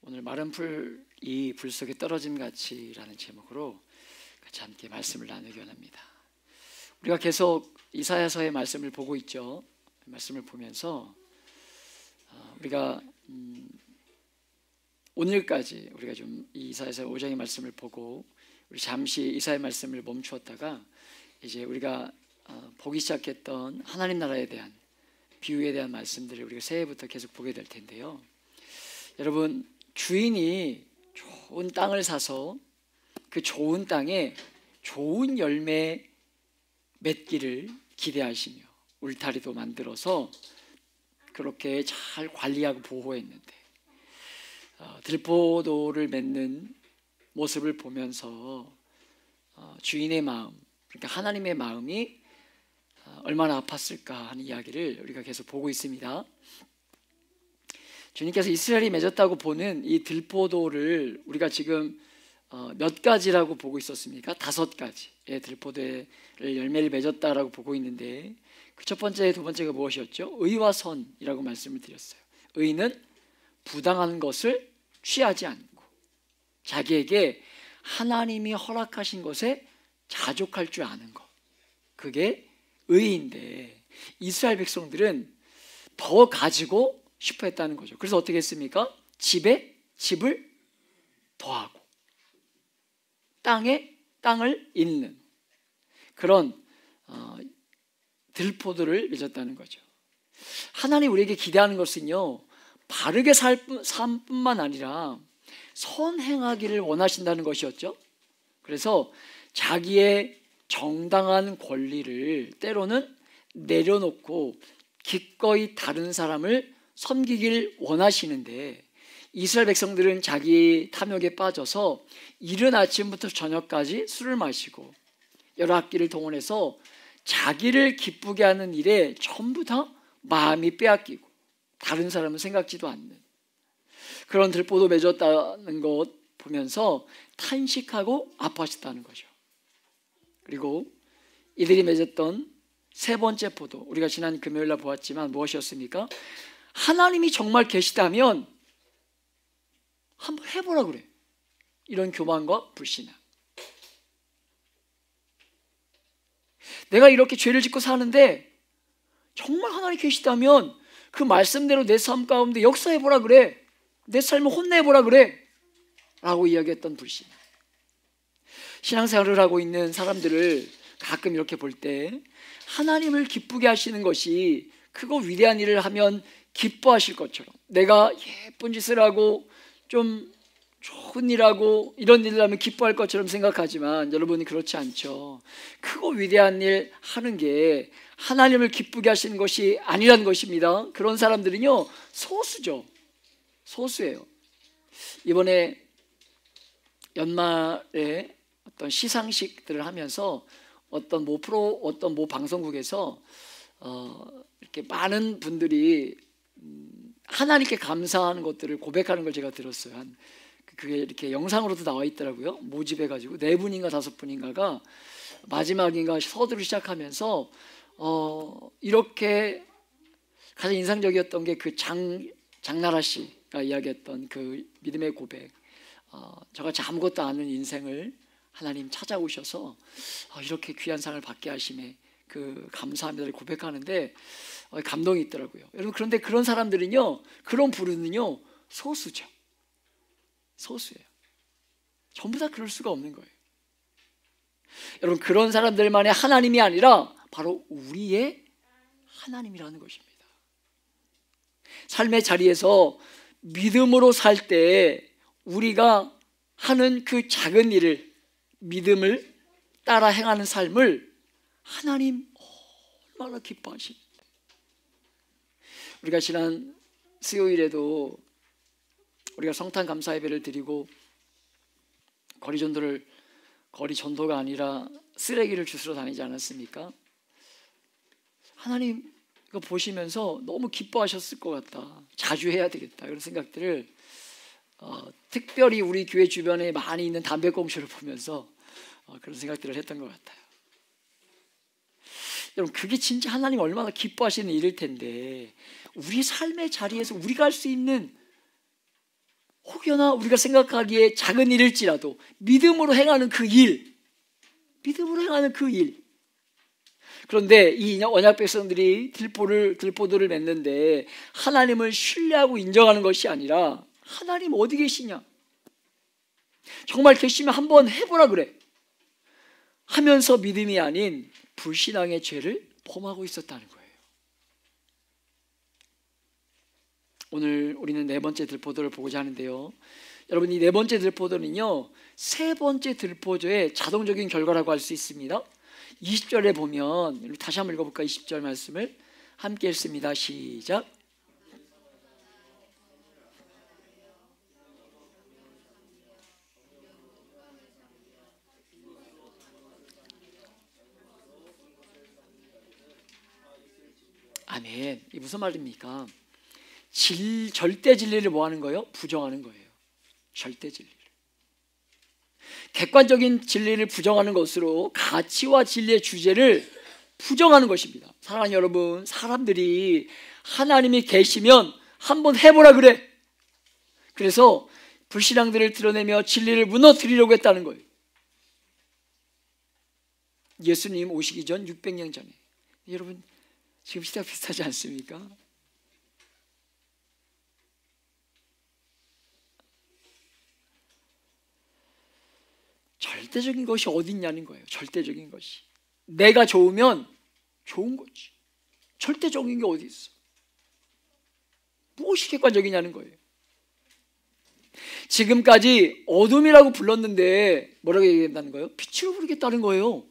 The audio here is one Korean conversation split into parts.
오늘 마른 풀이 불 속에 떨어짐 같이라는 제목으로 같이 함께 말씀을 나누기 원합니다. 우리가 계속 이사야서의 말씀을 보고 있죠. 말씀을 보면서 우리가 오늘까지 우리가 좀 이사야서 5장의 말씀을 보고 우리 잠시 이사야의 말씀을 멈추었다가 이제 우리가 보기 시작했던 하나님 나라에 대한 비유에 대한 말씀들을 우리가 새해부터 계속 보게 될 텐데요. 여러분, 주인이 좋은 땅을 사서 그 좋은 땅에 좋은 열매 맺기를 기대하시며 울타리도 만들어서 그렇게 잘 관리하고 보호했는데 들포도를 맺는 모습을 보면서 주인의 마음, 그러니까 하나님의 마음이 얼마나 아팠을까 하는 이야기를 우리가 계속 보고 있습니다. 주님께서 이스라엘이 맺었다고 보는 이 들포도를 우리가 지금 몇 가지라고 보고 있었습니까? 5가지의 들포도의 열매를 맺었다라고 보고 있는데 그 첫 번째, 두 번째가 무엇이었죠? 의와 선이라고 말씀을 드렸어요. 의는 부당한 것을 취하지 않고 자기에게 하나님이 허락하신 것에 자족할 줄 아는 것, 그게 의인데 이스라엘 백성들은 더 가지고 싶어 했다는 거죠. 그래서 어떻게 했습니까? 집에 집을 더하고 땅에 땅을 잇는 그런 들포도를 맺었다는 거죠. 하나님 우리에게 기대하는 것은요, 바르게 삶뿐만 아니라 선행하기를 원하신다는 것이었죠. 그래서 자기의 정당한 권리를 때로는 내려놓고 기꺼이 다른 사람을 섬기길 원하시는데 이스라엘 백성들은 자기 탐욕에 빠져서 이른 아침부터 저녁까지 술을 마시고 여러 악기를 동원해서 자기를 기쁘게 하는 일에 전부 다 마음이 빼앗기고 다른 사람은 생각지도 않는 그런 들포도 맺었다는 것 보면서 탄식하고 아파하셨다는 거죠. 그리고 이들이 맺었던 세 번째 포도, 우리가 지난 금요일날 보았지만 무엇이었습니까? 하나님이 정말 계시다면 한번 해보라 그래. 이런 교만과 불신앙. 내가 이렇게 죄를 짓고 사는데 정말 하나님 계시다면 그 말씀대로 내 삶 가운데 역사해보라 그래. 내 삶을 혼내보라 그래. 라고 이야기했던 불신앙. 신앙생활을 하고 있는 사람들을 가끔 이렇게 볼 때 하나님을 기쁘게 하시는 것이 크고 위대한 일을 하면 기뻐하실 것처럼, 내가 예쁜 짓을 하고 좀 좋은 일하고 이런 일을 하면 기뻐할 것처럼 생각하지만 여러분이 그렇지 않죠. 크고 위대한 일 하는 게 하나님을 기쁘게 하시는 것이 아니라는 것입니다. 그런 사람들은요, 소수죠. 소수예요. 이번에 연말에 어떤 시상식들을 하면서 어떤 모 방송국에서 이렇게 많은 분들이 하나님께 감사하는 것들을 고백하는 걸 제가 들었어요. 그게 이렇게 영상으로도 나와 있더라고요. 모집해가지고 4분인가 5분인가가 마지막인가 서두를 시작하면서 이렇게 가장 인상적이었던 게 그 장나라 씨가 이야기했던 그 믿음의 고백. 저같이 아무것도 아는 인생을 하나님 찾아오셔서 이렇게 귀한 상을 받게 하심에 그 감사합니다를 고백하는데 감동이 있더라고요. 여러분, 그런데 그런 사람들은요, 그런 부르는요, 소수죠. 소수예요. 전부 다 그럴 수가 없는 거예요. 여러분, 그런 사람들만의 하나님이 아니라 바로 우리의 하나님이라는 것입니다. 삶의 자리에서 믿음으로 살 때 우리가 하는 그 작은 일을, 믿음을 따라 행하는 삶을 하나님 얼마나 기뻐하십니까? 우리가 지난 수요일에도 우리가 성탄 감사 예배를 드리고 거리 전도가 아니라 쓰레기를 주스러 다니지 않았습니까? 하나님 이거 보시면서 너무 기뻐하셨을 것 같다. 자주 해야 되겠다. 그런 생각들을 특별히 우리 교회 주변에 많이 있는 담배꽁초를 보면서 그런 생각들을 했던 것 같아요. 여러분, 그게 진짜 하나님 얼마나 기뻐하시는 일일 텐데 우리 삶의 자리에서 우리가 할 수 있는 혹여나 우리가 생각하기에 작은 일일지라도 믿음으로 행하는 그 일, 믿음으로 행하는 그 일. 그런데 이 언약 백성들이 들포도를 맺는데 하나님을 신뢰하고 인정하는 것이 아니라 하나님 어디 계시냐? 정말 계시면 한번 해보라 그래 하면서 믿음이 아닌 불신앙의 죄를 범하고 있었다는 거예요. 오늘 우리는 네 번째 들포도를 보고자 하는데요, 여러분, 이 네 번째 들포도는요 세 번째 들포도의 자동적인 결과라고 할 수 있습니다. 20절에 보면, 다시 한번 읽어볼까? 20절 말씀을 함께 읽습니다. 시작. 아멘. 이 무슨 말입니까? 절대 진리를 뭐 하는 거예요? 부정하는 거예요. 절대 진리를. 객관적인 진리를 부정하는 것으로 가치와 진리의 주제를 부정하는 것입니다. 사랑하는 여러분, 사람들이 하나님이 계시면 한번 해보라 그래. 그래서 불신앙들을 드러내며 진리를 무너뜨리려고 했다는 거예요. 예수님 오시기 전 600년 전에. 여러분, 지금 시대가 비슷하지 않습니까? 절대적인 것이 어디 있냐는 거예요. 절대적인 것이. 내가 좋으면 좋은 거지. 절대적인 게 어디 있어? 무엇이 객관적이냐는 거예요. 지금까지 어둠이라고 불렀는데 뭐라고 얘기한다는 거예요? 빛으로 부르겠다는 거예요.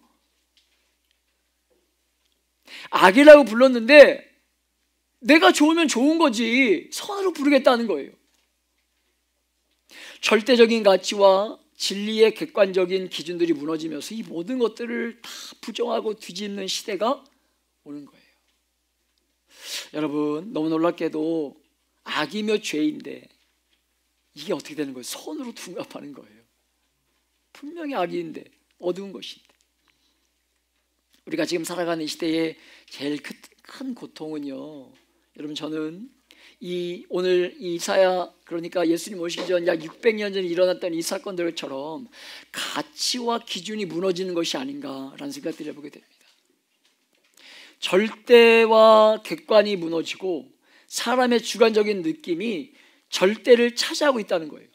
악이라고 불렀는데 내가 좋으면 좋은 거지 선으로 부르겠다는 거예요. 절대적인 가치와 진리의 객관적인 기준들이 무너지면서 이 모든 것들을 다 부정하고 뒤집는 시대가 오는 거예요. 여러분, 너무 놀랍게도 악이며 죄인데 이게 어떻게 되는 거예요? 선으로 둔갑하는 거예요. 분명히 악인데 어두운 것인데. 우리가 지금 살아가는 이 시대의 제일 큰 고통은요, 여러분, 저는 오늘 이사야, 그러니까 예수님 오시기 전 약 600년 전에 일어났던 이 사건들처럼 가치와 기준이 무너지는 것이 아닌가라는 생각들을 해보게 됩니다. 절대와 객관이 무너지고 사람의 주관적인 느낌이 절대를 차지하고 있다는 거예요.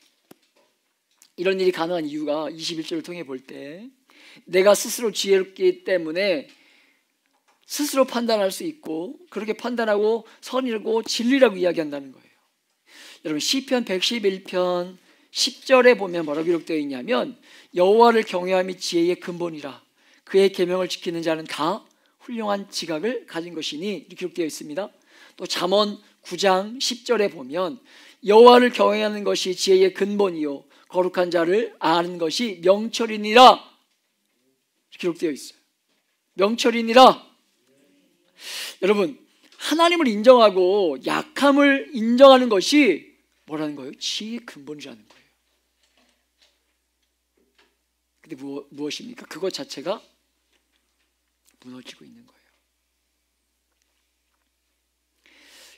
이런 일이 가능한 이유가 21절을 통해 볼 때, 내가 스스로 지혜롭기 때문에 스스로 판단할 수 있고 그렇게 판단하고 선이라고 진리라고 이야기한다는 거예요. 여러분, 시편 111편 10절에 보면 뭐라고 기록되어 있냐면, 여호와를 경외함이 지혜의 근본이라 그의 계명을 지키는 자는 다 훌륭한 지각을 가진 것이니 이렇게 기록되어 있습니다. 또 잠언 9장 10절에 보면 여호와를 경외하는 것이 지혜의 근본이요 거룩한 자를 아는 것이 명철이니라 기록되어 있어요. 명철이니라. 여러분, 하나님을 인정하고 약함을 인정하는 것이 뭐라는 거예요? 지혜의 근본이라는 거예요. 근데 무엇입니까? 그것 자체가 무너지고 있는 거예요.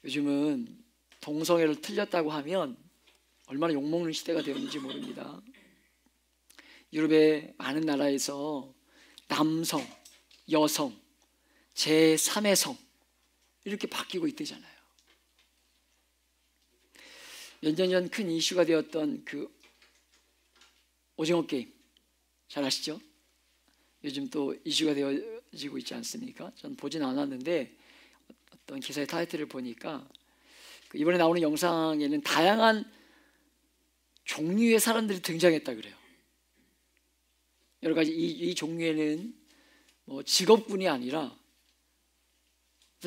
요즘은 동성애를 틀렸다고 하면 얼마나 욕먹는 시대가 되었는지 모릅니다. 유럽의 많은 나라에서 남성, 여성, 제3의 성 이렇게 바뀌고 있대잖아요. 몇 년 전 큰 이슈가 되었던 그 오징어 게임 잘 아시죠? 요즘 또 이슈가 되어지고 있지 않습니까? 전 보진 않았는데 어떤 기사의 타이틀을 보니까 이번에 나오는 영상에는 다양한 종류의 사람들이 등장했다 그래요. 여러 가지 이 종류에는 뭐 직업군이 아니라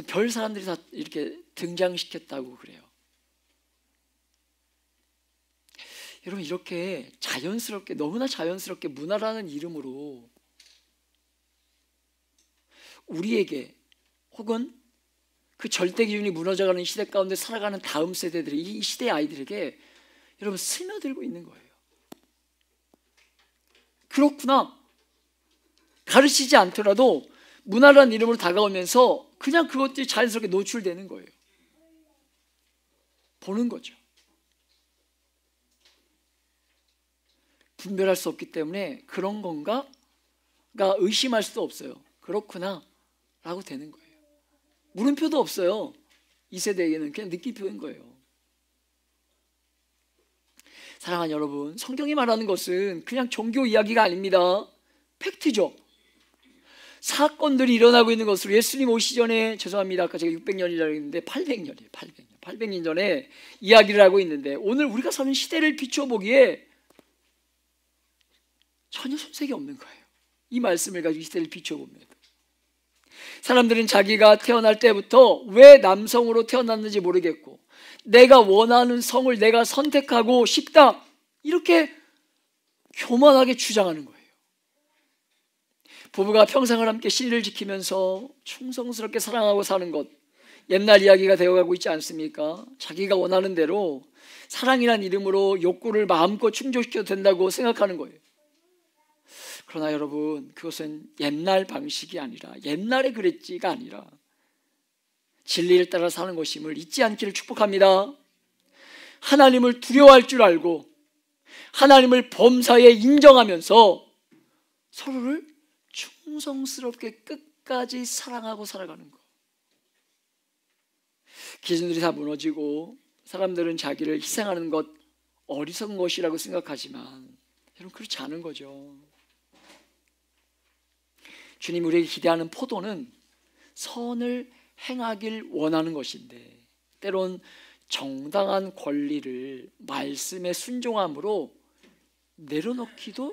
별 사람들이 다 이렇게 등장시켰다고 그래요. 여러분, 이렇게 자연스럽게, 너무나 자연스럽게 문화라는 이름으로 우리에게 혹은 그 절대 기준이 무너져가는 시대 가운데 살아가는 다음 세대들이, 이 시대의 아이들에게 여러분 스며들고 있는 거예요. 그렇구나. 가르치지 않더라도 문화라는 이름으로 다가오면서 그냥 그것들이 자연스럽게 노출되는 거예요. 보는 거죠. 분별할 수 없기 때문에 그런 건가? 가 의심할 수도 없어요. 그렇구나 라고 되는 거예요. 물음표도 없어요. 이 세대에게는 그냥 느낌표인 거예요. 사랑하는 여러분, 성경이 말하는 것은 그냥 종교 이야기가 아닙니다. 팩트죠. 사건들이 일어나고 있는 것으로 예수님 오시기 전에, 죄송합니다, 아까 제가 600년이라고 했는데 800년이에요. 800년 전에 이야기를 하고 있는데, 오늘 우리가 사는 시대를 비춰보기에 전혀 손색이 없는 거예요. 이 말씀을 가지고 이 시대를 비춰보면 사람들은 자기가 태어날 때부터 왜 남성으로 태어났는지 모르겠고, 내가 원하는 성을 내가 선택하고 싶다, 이렇게 교만하게 주장하는 거예요. 부부가 평생을 함께 신의를 지키면서 충성스럽게 사랑하고 사는 것, 옛날 이야기가 되어가고 있지 않습니까? 자기가 원하는 대로 사랑이란 이름으로 욕구를 마음껏 충족시켜도 된다고 생각하는 거예요. 그러나 여러분, 그것은 옛날 방식이 아니라, 옛날에 그랬지가 아니라 진리를 따라 사는 것임을 잊지 않기를 축복합니다. 하나님을 두려워할 줄 알고 하나님을 범사에 인정하면서 서로를 충성스럽게 끝까지 사랑하고 살아가는 것. 기준들이 다 무너지고 사람들은 자기를 희생하는 것 어리석은 것이라고 생각하지만, 여러분, 그렇지 않은 거죠. 주님 우리에게 기대하는 포도는 선을 행하길 원하는 것인데, 때론 정당한 권리를 말씀에 순종함으로 내려놓기를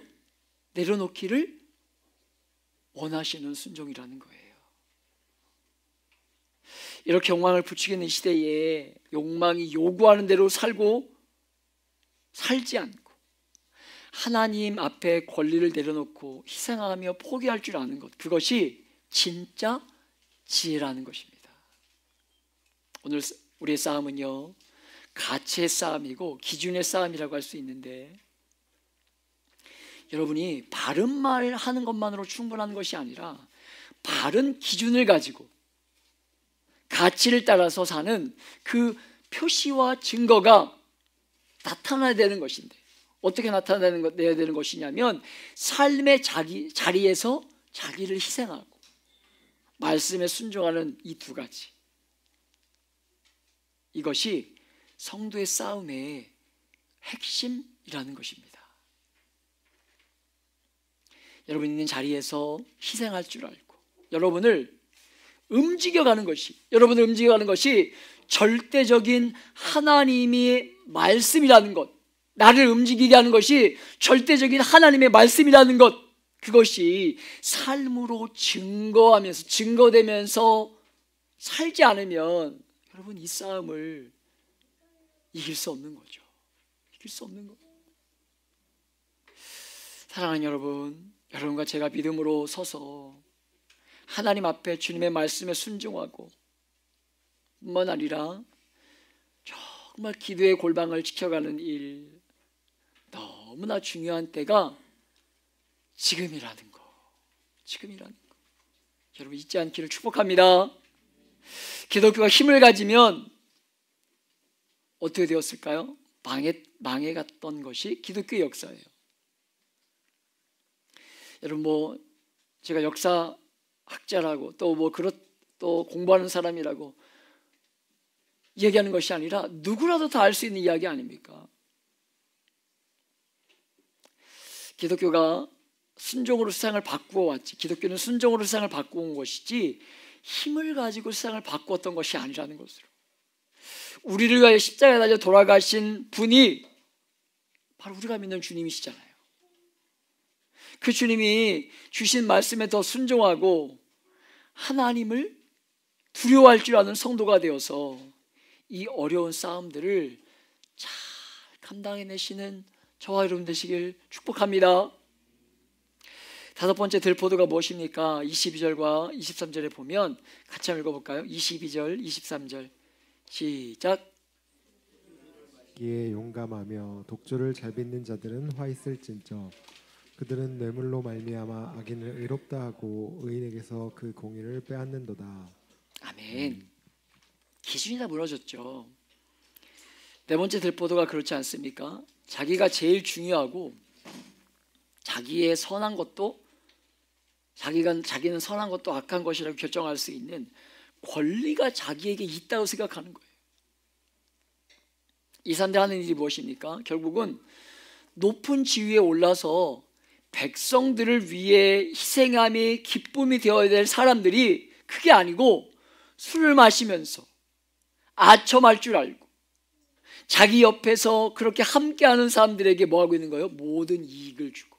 원하시는 순종이라는 거예요. 이렇게 욕망을 부추기는 시대에 욕망이 요구하는 대로 살지 않고 하나님 앞에 권리를 내려놓고 희생하며 포기할 줄 아는 것, 그것이 진짜 지혜라는 것입니다. 오늘 우리의 싸움은요, 가치의 싸움이고 기준의 싸움이라고 할 수 있는데, 여러분이 바른 말 하는 것만으로 충분한 것이 아니라 바른 기준을 가지고 가치를 따라서 사는 그 표시와 증거가 나타나야 되는 것인데, 어떻게 나타내야 되는 것이냐면, 삶의 자리에서 자기를 희생하고 말씀에 순종하는 이 두 가지, 이것이 성도의 싸움의 핵심이라는 것입니다. 여러분 있는 자리에서 희생할 줄 알고 여러분을 움직여가는 것이 절대적인 하나님의 말씀이라는 것, 나를 움직이게 하는 것이 절대적인 하나님의 말씀이라는 것, 그것이 삶으로 증거되면서 살지 않으면 여러분 이 싸움을 이길 수 없는 거죠. 이길 수 없는 거예요. 사랑하는 여러분, 여러분과 제가 믿음으로 서서 하나님 앞에 주님의 말씀에 순종하고 뿐만 아니라 정말 기도의 골방을 지켜가는 일, 너무나 중요한 때가 지금이라는 거. 여러분 잊지 않기를 축복합니다. 기독교가 힘을 가지면 어떻게 되었을까요? 망해갔던 것이 기독교의 역사예요. 여러분 제가 역사학자라고 또 공부하는 사람이라고 얘기하는 것이 아니라 누구라도 다 알 수 있는 이야기 아닙니까? 기독교가 순종으로 세상을 바꾸어 왔지, 기독교는 순종으로 세상을 바꾸어 온 것이지 힘을 가지고 세상을 바꾸었던 것이 아니라는 것으로, 우리를 위하여 십자가에 달려 돌아가신 분이 바로 우리가 믿는 주님이시잖아요. 그 주님이 주신 말씀에 더 순종하고 하나님을 두려워할 줄 아는 성도가 되어서 이 어려운 싸움들을 잘 감당해내시는 저와 여러분 되시길 축복합니다. 다섯 번째 들포도가 무엇입니까? 22절과 23절에 보면 같이 한번 읽어볼까요? 22절, 23절 시작. 기에 용감하며 독주를 잘 빚는 자들은 화 있을진저 그들은 뇌물로 말미암아 악인을 의롭다 하고 의인에게서 그 공의를 빼앗는도다. 아멘. 기준이 다 무너졌죠. 네 번째 들포도가 그렇지 않습니까? 자기가 제일 중요하고 자기의 선한 것도 자기는 선한 것도 악한 것이라고 결정할 수 있는 권리가 자기에게 있다고 생각하는 거예요. 이 사람들이 하는 일이 무엇입니까? 결국은 높은 지위에 올라서 백성들을 위해 희생함이 기쁨이 되어야 될 사람들이 그게 아니고 술을 마시면서 아첨할 줄 알고 자기 옆에서 그렇게 함께하는 사람들에게 뭐하고 있는 거예요? 모든 이익을 주고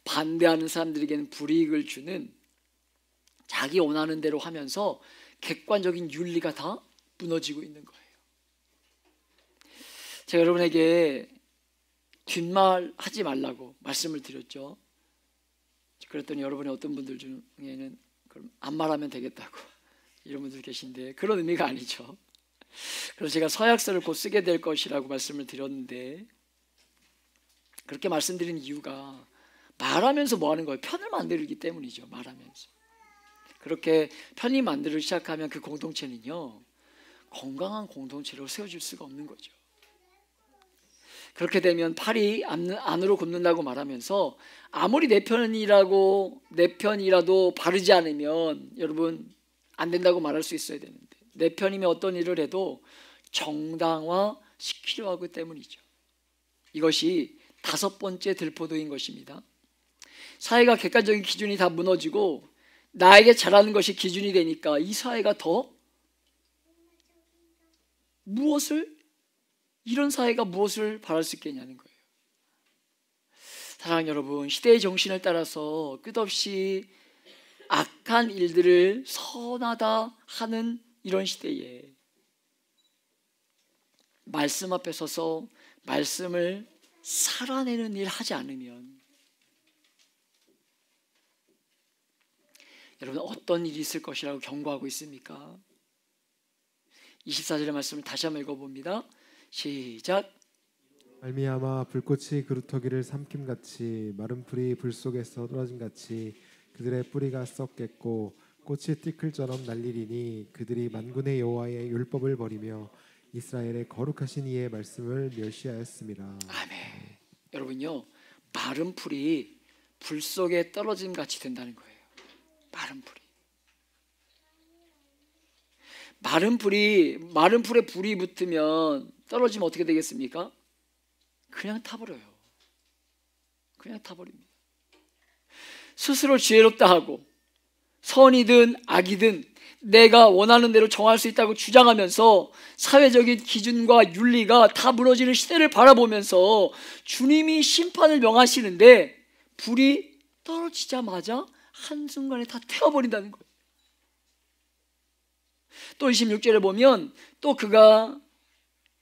반대하는 사람들에게는 불이익을 주는, 자기 원하는 대로 하면서 객관적인 윤리가 다 무너지고 있는 거예요. 제가 여러분에게 뒷말 하지 말라고 말씀을 드렸죠. 그랬더니 여러분의 어떤 분들 중에는 그럼 안 말하면 되겠다고 이런 분들 계신데, 그런 의미가 아니죠. 그래서 제가 서약서를 곧 쓰게 될 것이라고 말씀을 드렸는데, 그렇게 말씀드린 이유가 말하면서 뭐 하는 거예요? 편을 만들기 때문이죠. 말하면서 그렇게 편히 만들기 시작하면 그 공동체는요, 건강한 공동체로 세워질 수가 없는 거죠. 그렇게 되면 팔이 안으로 굽는다고 말하면서 아무리 내 편이라도 바르지 않으면 여러분 안 된다고 말할 수 있어야 되는데, 내 편이면 어떤 일을 해도 정당화 시키려 하기 때문이죠. 이것이 5번째 들포도인 것입니다. 사회가 객관적인 기준이 다 무너지고 나에게 잘하는 것이 기준이 되니까 이 사회가 더 이런 사회가 무엇을 바랄 수 있겠냐는 거예요. 사랑하는 여러분, 시대의 정신을 따라서 끝없이 악한 일들을 선하다 하는 이런 시대에 말씀 앞에 서서 말씀을 살아내는 일 하지 않으면 여러분 어떤 일이 있을 것이라고 경고하고 있습니까? 24절의 말씀을 다시 한번 읽어봅니다. 시작. 말미암아 불꽃이 그루터기를 삼킴같이 마른 풀이 불 속에서 떨어짐같이 그들의 뿌리가 썩겠고 꽃이 티끌처럼 날리리니 그들이 만군의 여호와의 율법을 버리며 이스라엘의 거룩하신 이의 말씀을 멸시하였습니다. 아멘. 여러분요, 마른 풀이 불 속에 떨어짐같이 된다는 거예요. 마른 풀에 불이 붙으면 떨어지면 어떻게 되겠습니까? 그냥 타버려요. 그냥 타버립니다. 스스로 지혜롭다 하고 선이든 악이든 내가 원하는 대로 정할 수 있다고 주장하면서 사회적인 기준과 윤리가 다 무너지는 시대를 바라보면서 주님이 심판을 명하시는데 불이 떨어지자마자 한순간에 다 태워버린다는 거예요. 또 26절에 보면 또 그가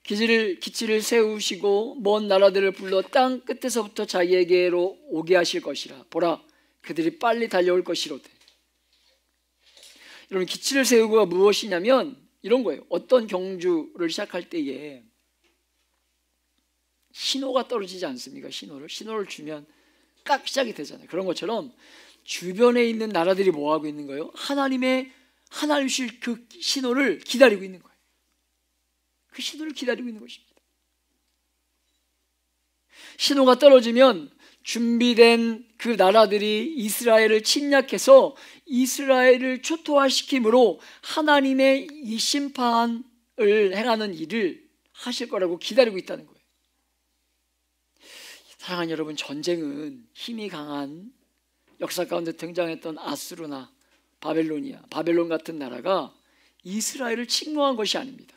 기치를 세우시고 먼 나라들을 불러 땅 끝에서부터 자기에게로 오게 하실 것이라. 보라, 그들이 빨리 달려올 것이로되. 여러분, 기치를 세우고가 무엇이냐면 이런 거예요. 어떤 경주를 시작할 때에 신호가 떨어지지 않습니까? 신호를 주면 딱 시작이 되잖아요. 그런 것처럼 주변에 있는 나라들이 뭐 하고 있는 거예요? 하나님 주실 그 신호를 기다리고 있는 거예요. 그 신호를 기다리고 있는 것입니다. 신호가 떨어지면 준비된 그 나라들이 이스라엘을 침략해서 이스라엘을 초토화시킴으로 하나님의 이 심판을 행하는 일을 하실 거라고 기다리고 있다는 거예요. 사랑하는 여러분, 전쟁은 힘이 강한 역사 가운데 등장했던 아수르나 바벨론 같은 나라가 이스라엘을 침공한 것이 아닙니다.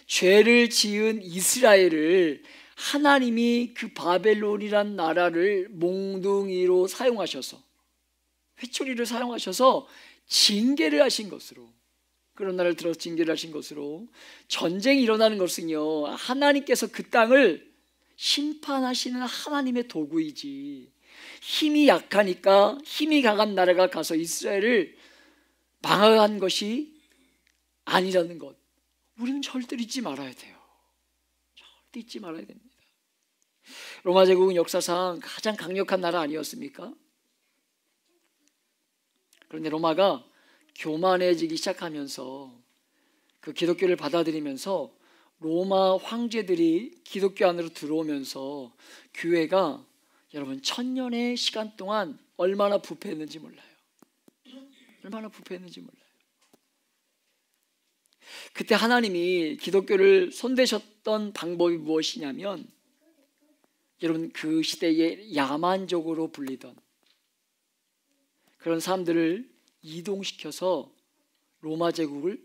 죄를 지은 이스라엘을 하나님이 그 바벨론이란 나라를 몽둥이로 사용하셔서, 회초리를 사용하셔서 징계를 하신 것으로, 그런 나라를 들어서 징계를 하신 것으로, 전쟁이 일어나는 것은요, 하나님께서 그 땅을 심판하시는 하나님의 도구이지, 힘이 약하니까 힘이 강한 나라가 가서 이스라엘을 망한 것이 아니라는 것, 우리는 절대 잊지 말아야 돼요. 절대 잊지 말아야 됩니다. 로마 제국은 역사상 가장 강력한 나라 아니었습니까? 그런데 로마가 교만해지기 시작하면서 그 기독교를 받아들이면서 로마 황제들이 기독교 안으로 들어오면서 교회가 여러분 1000년의 시간 동안 얼마나 부패했는지 몰라요. 얼마나 부패했는지 몰라요. 그때 하나님이 기독교를 손대셨던 방법이 무엇이냐면, 여러분 그 시대에 야만족으로 불리던 그런 사람들을 이동시켜서 로마 제국을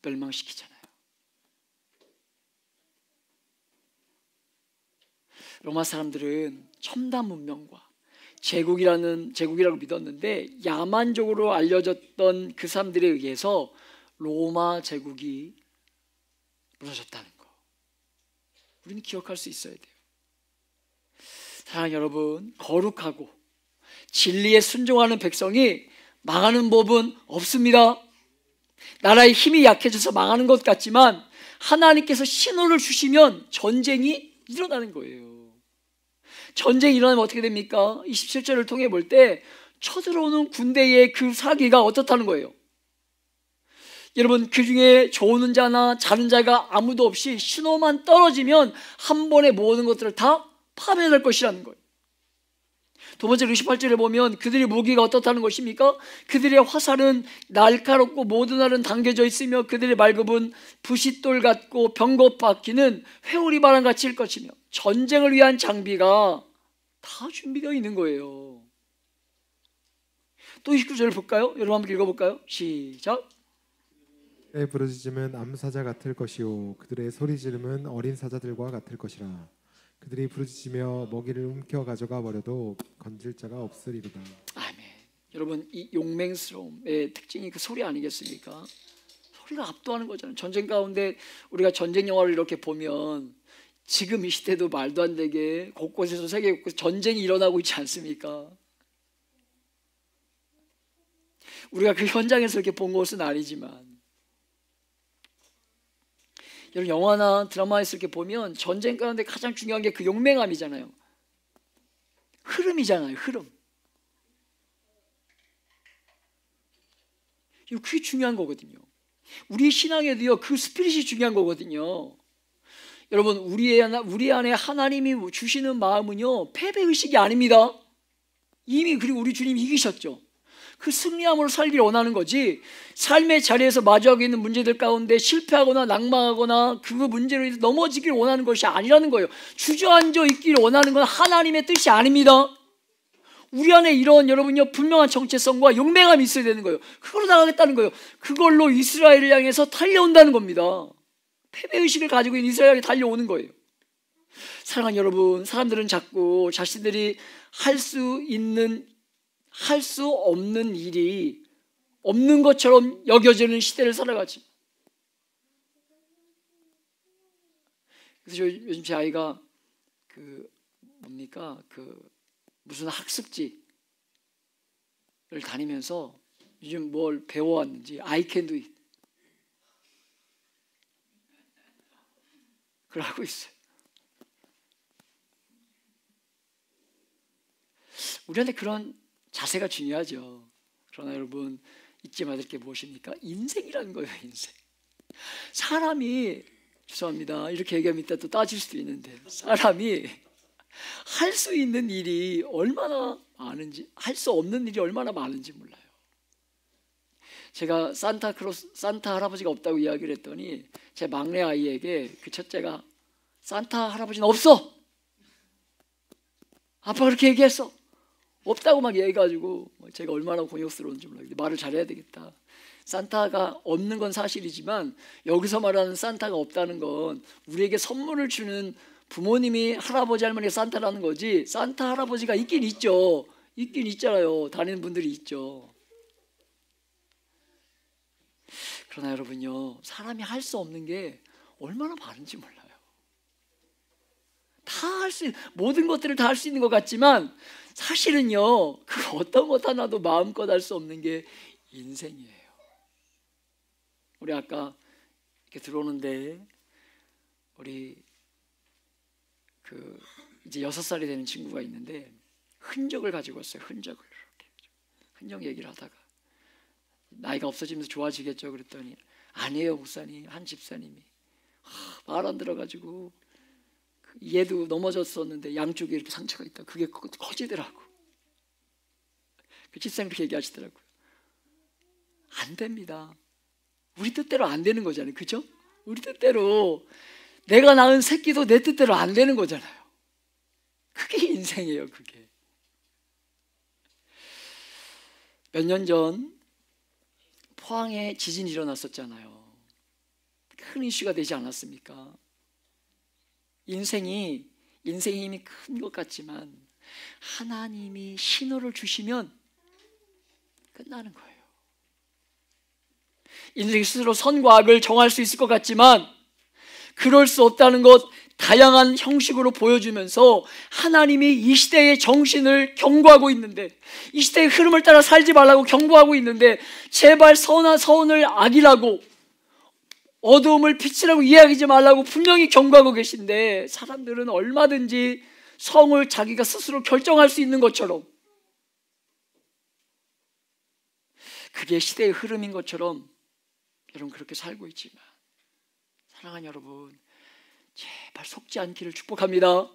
멸망시키잖아요. 로마 사람들은 첨단 문명과 제국이라고 믿었는데, 야만족으로 알려졌던 그 사람들에 의해서 로마 제국이 무너졌다는 거, 우리는 기억할 수 있어야 돼요. 사랑하는 여러분, 거룩하고 진리에 순종하는 백성이 망하는 법은 없습니다. 나라의 힘이 약해져서 망하는 것 같지만 하나님께서 신호를 주시면 전쟁이 일어나는 거예요. 전쟁이 일어나면 어떻게 됩니까? 27절을 통해 볼 때 쳐들어오는 군대의 그 사기가 어떻다는 거예요. 여러분 그 중에 좋은 자나 자는 자가 아무도 없이 신호만 떨어지면 한 번에 모든 것들을 다 파멸할 것이라는 거예요. 두 번째 28절에 보면 그들의 무기가 어떻다는 것입니까? 그들의 화살은 날카롭고 모든 날은 당겨져 있으며 그들의 말급은 부싯돌 같고 병거 바퀴는 회오리 바람같이 일 것이며, 전쟁을 위한 장비가 다 준비되어 있는 거예요. 또 29절을 볼까요? 여러분 한번 읽어볼까요? 시작. 그들의 부르짖음은 암사자 같을 것이요 그들의 소리 지름은 어린 사자들과 같을 것이라. 그들이 부르짖으며 먹이를 움켜 가져가 버려도 건질 자가 없으리로다. 아멘. 여러분 이 용맹스러움의 특징이 그 소리 아니겠습니까? 소리가 압도하는 거잖아요. 전쟁 가운데 우리가 전쟁 영화를 이렇게 보면 지금 이 시대도 말도 안 되게 곳곳에서 세계 곳곳에서 전쟁이 일어나고 있지 않습니까? 우리가 그 현장에서 이렇게 본 것은 아니지만, 여러분 영화나 드라마에서 이렇게 보면 전쟁 가운데 가장 중요한 게 그 용맹함이잖아요. 흐름이잖아요. 흐름. 그게 중요한 거거든요. 우리 신앙에도요 그 스피릿이 중요한 거거든요. 여러분 우리 안에 하나님이 주시는 마음은요 패배의식이 아닙니다. 이미 그리고 우리 주님이 이기셨죠. 그 승리함으로 살기를 원하는 거지, 삶의 자리에서 마주하고 있는 문제들 가운데 실패하거나 낙망하거나 그 문제로 인해서 넘어지기를 원하는 것이 아니라는 거예요. 주저앉아 있기를 원하는 건 하나님의 뜻이 아닙니다. 우리 안에 이런 여러분요 분명한 정체성과 용맹함이 있어야 되는 거예요. 그걸로 나가겠다는 거예요. 그걸로 이스라엘을 향해서 달려온다는 겁니다. 패배의식을 가지고 있는 이스라엘이 달려오는 거예요. 사랑하는 여러분, 사람들은 자꾸 자신들이 할 수 없는 일이 없는 것처럼 여겨지는 시대를 살아가지. 그래서 요즘 제 아이가 무슨 학습지를 다니면서 요즘 뭘 배워왔는지 I can do it 그걸 하고 있어요. 우리한테 그런 자세가 중요하죠. 그러나 여러분 잊지 말을 게 무엇입니까? 인생이라는 거예요. 인생. 사람이, 죄송합니다 이렇게 얘기하면 이따 또 따질 수도 있는데, 사람이 할 수 있는 일이 얼마나 많은지, 할 수 없는 일이 얼마나 많은지 몰라요. 제가 산타 할아버지가 없다고 이야기를 했더니 제 막내 아이에게 그 첫째가 산타 할아버지는 없어, 아빠가 그렇게 얘기했어, 없다고 막 얘기해가지고 제가 얼마나 곤욕스러운지 몰라요. 말을 잘해야 되겠다. 산타가 없는 건 사실이지만 여기서 말하는 산타가 없다는 건 우리에게 선물을 주는 부모님이 할아버지 할머니가 산타라는 거지, 산타 할아버지가 있긴 있죠. 있긴 있잖아요. 다니는 분들이 있죠. 그러나 여러분요, 사람이 할 수 없는 게 얼마나 많은지 몰라요. 모든 것들을 다 할 수 있는 것 같지만 사실은요 그 어떤 것 하나도 마음껏 할 수 없는 게 인생이에요. 우리 아까 이렇게 들어오는데 우리 이제 6살이 되는 친구가 있는데 흔적을 가지고 왔어요. 흔적 얘기를 하다가 나이가 없어지면서 좋아지겠죠 그랬더니 아니에요 목사님, 한 집사님이 말 안 들어가지고 얘도 넘어졌었는데 양쪽에 이렇게 상처가 있다. 그게 커지더라고. 그 집사님 그렇게 얘기하시더라고요. 안 됩니다. 우리 뜻대로 안 되는 거잖아요. 그죠? 우리 뜻대로 내가 낳은 새끼도 내 뜻대로 안 되는 거잖아요. 그게 인생이에요. 그게. 몇 년 전 포항에 지진이 일어났었잖아요. 큰 이슈가 되지 않았습니까? 인생이 힘이 큰 것 같지만 하나님이 신호를 주시면 끝나는 거예요. 인생 스스로 선과 악을 정할 수 있을 것 같지만 그럴 수 없다는 것 다양한 형식으로 보여주면서 하나님이 이 시대의 정신을 경고하고 있는데, 이 시대의 흐름을 따라 살지 말라고 경고하고 있는데, 제발 선을 악이라고 어두움을 빛이라고 이야기하지 말라고 분명히 경고하고 계신데, 사람들은 얼마든지 성을 자기가 스스로 결정할 수 있는 것처럼, 그게 시대의 흐름인 것처럼 여러분 그렇게 살고 있지만, 사랑하는 여러분, 제발 속지 않기를 축복합니다.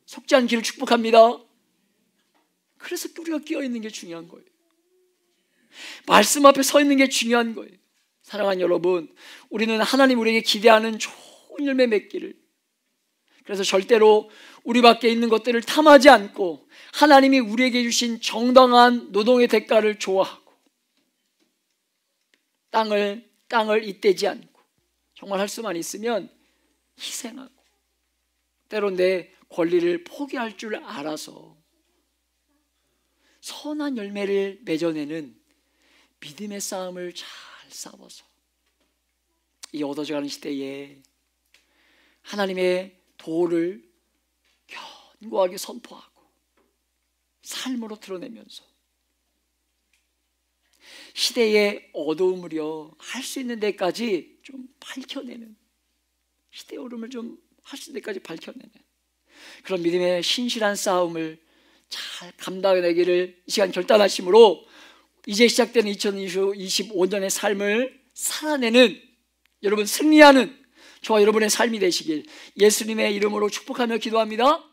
속지 않기를 축복합니다. 그래서 우리가 끼어있는 게 중요한 거예요. 말씀 앞에 서 있는 게 중요한 거예요. 사랑하는 여러분, 우리는 하나님 우리에게 기대하는 좋은 열매 맺기를, 그래서 절대로 우리 밖에 있는 것들을 탐하지 않고 하나님이 우리에게 주신 정당한 노동의 대가를 좋아하고 땅을 잇대지 않고 정말 할 수만 있으면 희생하고 때로 내 권리를 포기할 줄 알아서 선한 열매를 맺어내는 믿음의 싸움을 잘 싸워서 이 얻어져가는 시대에 하나님의 도를 견고하게 선포하고 삶으로 드러내면서 시대의 어두움을요 할 수 있는 데까지 좀 밝혀내는, 시대의 흐름을 좀 할 수 있는 데까지 밝혀내는 그런 믿음의 신실한 싸움을 잘 감당해내기를 이 시간 결단하심으로 이제 시작되는 2025년의 삶을 살아내는, 여러분 승리하는 저와 여러분의 삶이 되시길 예수님의 이름으로 축복하며 기도합니다.